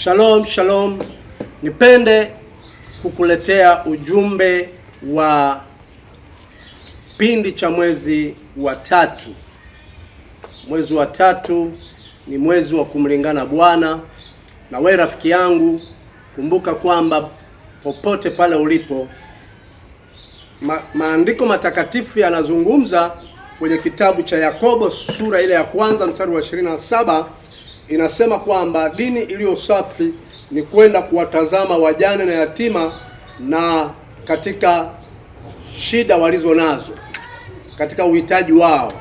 Shalom, shalom. Nipende kukuletea ujumbe wa kipindi cha mwezi wa tatu. Mwezi wa tatu ni mwezi wa kumlingana Bwana. Na wewe rafiki yangu, kumbuka kwamba popote pale ulipo, maandiko matakatifu yanazungumza kwenye kitabu cha Yakobo sura ile ya kwanza mstari wa 27, inasema kwamba dini iliyo safi ni kwenda kuwatazama wajane na yatima na katika shida walizo nazo, katika uhitaji wao.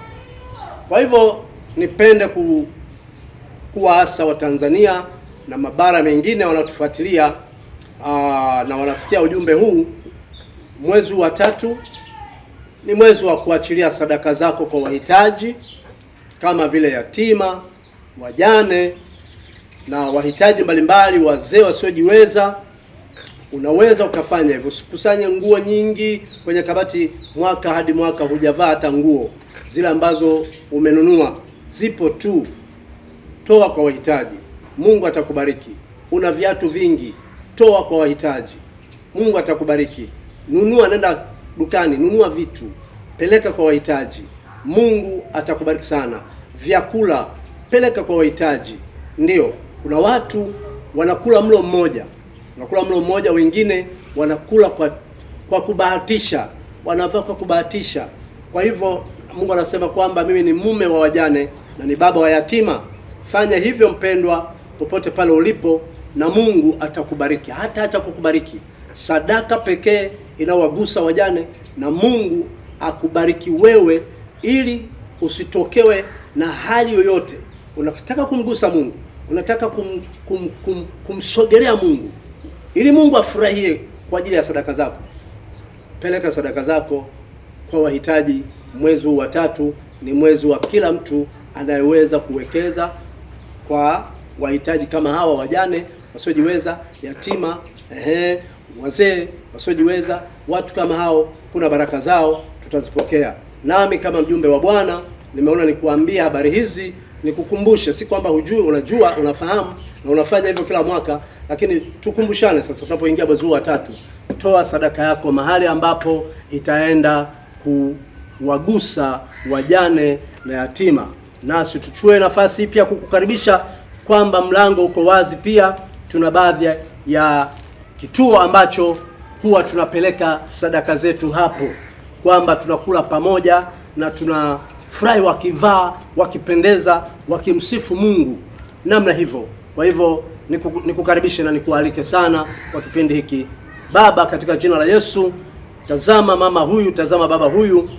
Kwa hivyo nipende kuwaasa wa Tanzania na mabara mengine wanatufuatilia na wanasikia ujumbe huu. Mwezi wa tatu ni mwezi wa kuachilia sadaka zako kwa wahitaji kama vile yatima, wajane na wahitaji mbalimbali, wazee wasiojiweza. Unaweza ukafanya hivyo. Usikusanye nguo nyingi kwenye kabati, mwaka hadi mwaka hujavaa hata nguo zile ambazo umenunua. Zipo tu, toa kwa wahitaji, Mungu atakubariki. Una viatu vingi, toa kwa wahitaji, Mungu atakubariki. Nunua, nenda dukani, nunua vitu, peleka kwa wahitaji, Mungu atakubariki sana. Vyakula peleka kwa wahitaji. Ndio, kuna watu wanakula mlo mmoja, wengine wanakula kwa kubahatisha, wanavaa kwa kubahatisha. Kwa hivyo Mungu anasema kwamba mimi ni mume wa wajane na ni baba wa yatima. Fanya hivyo mpendwa, popote pale ulipo, na Mungu atakubariki. Hata acha kukubariki, sadaka pekee inawagusa wajane, na Mungu akubariki wewe, ili usitokewe na hali yoyote. Unataka kumgusa Mungu, unataka kumsogelea Mungu ili Mungu afurahie kwa ajili ya sadaka zako, peleka sadaka zako kwa wahitaji. Mwezi wa tatu ni mwezi wa kila mtu anayeweza kuwekeza kwa wahitaji kama hawa, wajane wasiojiweza, yatima, wazee wasiojiweza. Watu kama hao, kuna baraka zao tutazipokea. Nami kama mjumbe wa Bwana nimeona nikuambia habari hizi, nikukumbushe. Si kwamba hujui, unajua, unafahamu na unafanya hivyo kila mwaka, lakini tukumbushane sasa tunapoingia mwezi wa tatu. Toa sadaka yako mahali ambapo itaenda kuwagusa wajane na yatima. Nasi tuchukue nafasi pia kukukaribisha kwamba mlango uko wazi. Pia tuna baadhi ya kituo ambacho huwa tunapeleka sadaka zetu hapo, kwamba tunakula pamoja na tunafurahi wakivaa, wakipendeza, wakimsifu Mungu namna hivyo. Kwa hivyo nikukaribishe na nikualike sana kwa kipindi hiki. Baba, katika jina la Yesu, tazama mama huyu, tazama baba huyu,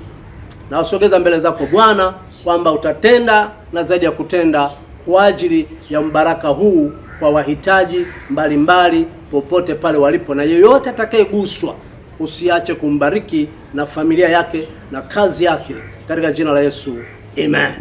na wasogeza mbele zako Bwana, kwamba utatenda na zaidi ya kutenda kwa ajili ya mbaraka huu kwa wahitaji mbalimbali popote pale walipo, na yeyote atakayeguswa usiache kumbariki na familia yake na kazi yake, katika jina la Yesu, amen.